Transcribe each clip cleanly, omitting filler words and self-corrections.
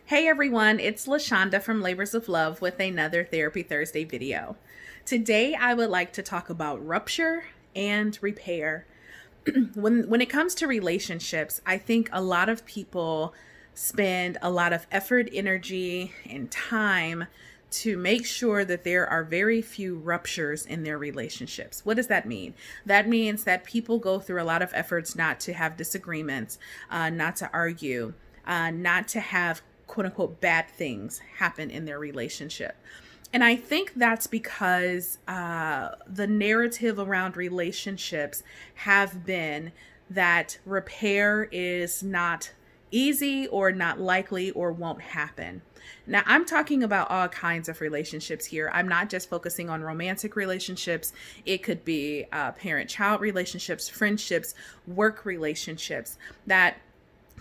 Hey everyone, it's LaShonda from Labors of Love with another Therapy Thursday video. Today I would like to talk about rupture and repair. When it comes to relationships, I think a lot of people spend a lot of effort, energy, and time to make sure that there are very few ruptures in their relationships. What does that mean? That means that people go through a lot of efforts not to have disagreements, not to argue, not to have quote unquote bad things happen in their relationship. And I think that's because the narrative around relationships have been that repair is not easy or not likely or won't happen. Now, I'm talking about all kinds of relationships here. I'm not just focusing on romantic relationships. It could be parent-child relationships, friendships, work relationships that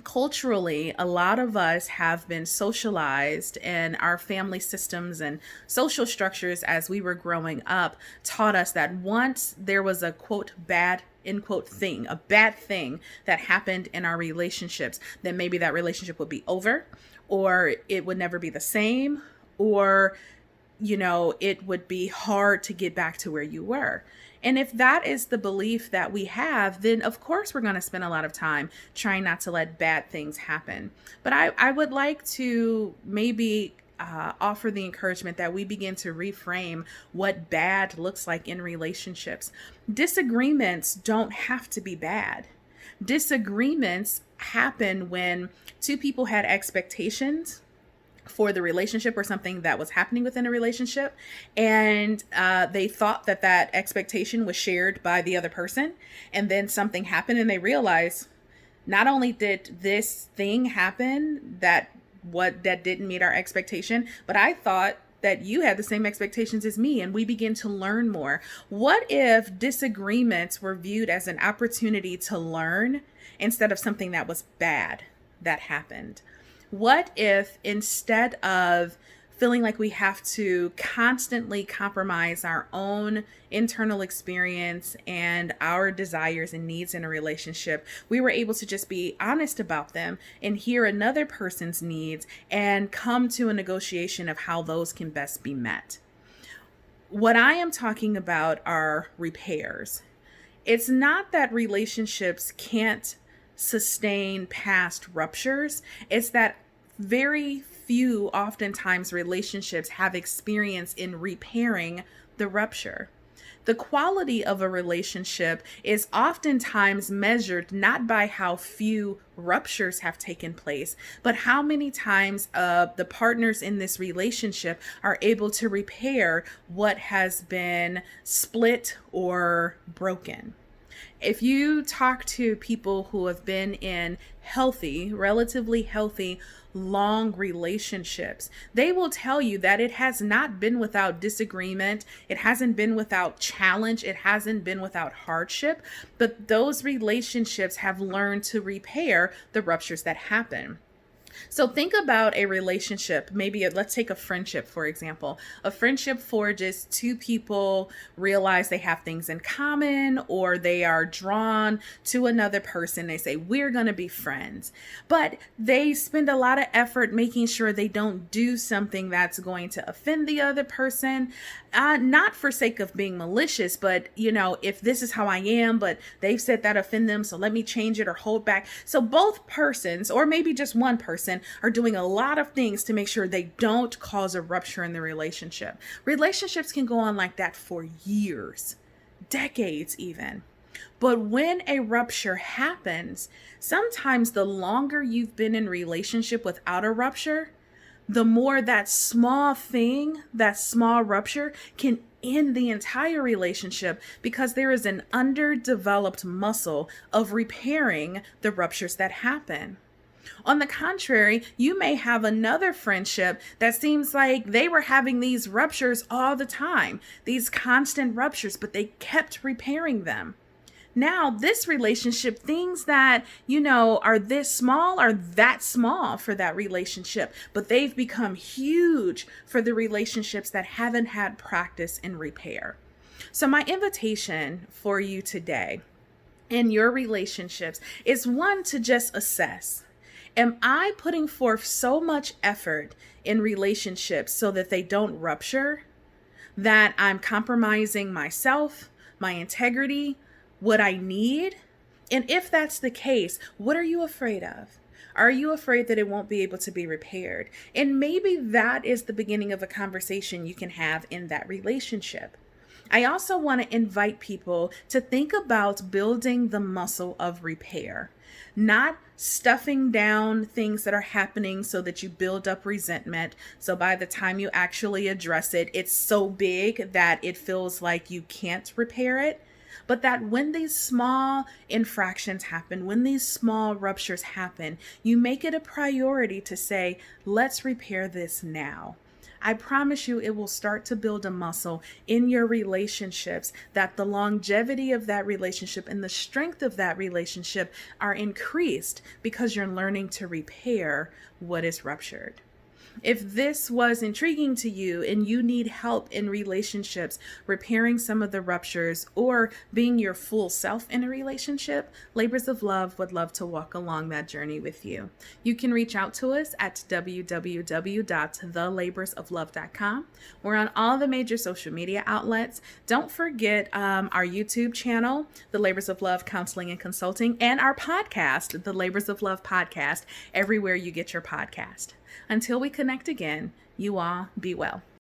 culturally, a lot of us have been socialized, and our family systems and social structures as we were growing up taught us that once there was a quote bad end quote thing, a bad thing that happened in our relationships, then maybe that relationship would be over, or it would never be the same, or it would be hard to get back to where you were. And if that is the belief that we have, then of course we're going to spend a lot of time trying not to let bad things happen. But I would like to maybe offer the encouragement that we begin to reframe what bad looks like in relationships. Disagreements don't have to be bad. Disagreements happen when two people had expectations for the relationship or something that was happening within a relationship, and they thought that that expectation was shared by the other person, and then something happened and they realized not only did this thing happen that didn't meet our expectation, but I thought that you had the same expectations as me, and we begin to learn more. What if disagreements were viewed as an opportunity to learn instead of something that was bad that happened? What if instead of feeling like we have to constantly compromise our own internal experience and our desires and needs in a relationship, we were able to just be honest about them and hear another person's needs and come to a negotiation of how those can best be met? What I am talking about are repairs. It's not that relationships can't sustain past ruptures. It's that very few, oftentimes, relationships have experience in repairing the rupture. The quality of a relationship is oftentimes measured not by how few ruptures have taken place, but how many times the partners in this relationship are able to repair what has been split or broken. If you talk to people who have been in healthy, relatively healthy, long relationships, they will tell you that it has not been without disagreement. It hasn't been without challenge. It hasn't been without hardship, but those relationships have learned to repair the ruptures that happen. So think about a relationship. Maybe let's take a friendship, for example. A friendship forges, two people realize they have things in common, or they are drawn to another person. They say, we're going to be friends. But they spend a lot of effort making sure they don't do something that's going to offend the other person. Not for sake of being malicious, but if this is how I am, but they've said that offend them, so let me change it or hold back. So both persons, or maybe just one person, are doing a lot of things to make sure they don't cause a rupture in the relationship. Relationships can go on like that for years, decades even. But when a rupture happens, sometimes the longer you've been in relationship without a rupture, the more that small thing, that small rupture can end the entire relationship, because there is an underdeveloped muscle of repairing the ruptures that happen. On the contrary, you may have another friendship that seems like they were having these ruptures all the time, these constant ruptures, but they kept repairing them. Now, this relationship, things that, are this small are that small for that relationship, but they've become huge for the relationships that haven't had practice in repair. So my invitation for you today in your relationships is one, to just assess Am I putting forth so much effort in relationships so that they don't rupture, that I'm compromising myself, my integrity, what I need? And if that's the case, what are you afraid of? Are you afraid that it won't be able to be repaired? And maybe that is the beginning of a conversation you can have in that relationship. I also want to invite people to think about building the muscle of repair, not stuffing down things that are happening so that you build up resentment. So by the time you actually address it, it's so big that it feels like you can't repair it. But that when these small infractions happen, when these small ruptures happen, you make it a priority to say, let's repair this now. I promise you it will start to build a muscle in your relationships, that the longevity of that relationship and the strength of that relationship are increased because you're learning to repair what is ruptured. If this was intriguing to you and you need help in relationships, repairing some of the ruptures or being your full self in a relationship, Labors of Love would love to walk along that journey with you. You can reach out to us at www.thelaborsoflove.com. We're on all the major social media outlets. Don't forget our YouTube channel, The Labors of Love Counseling and Consulting, and our podcast, The Labors of Love Podcast, everywhere you get your podcast. Until we connect again, you all be well.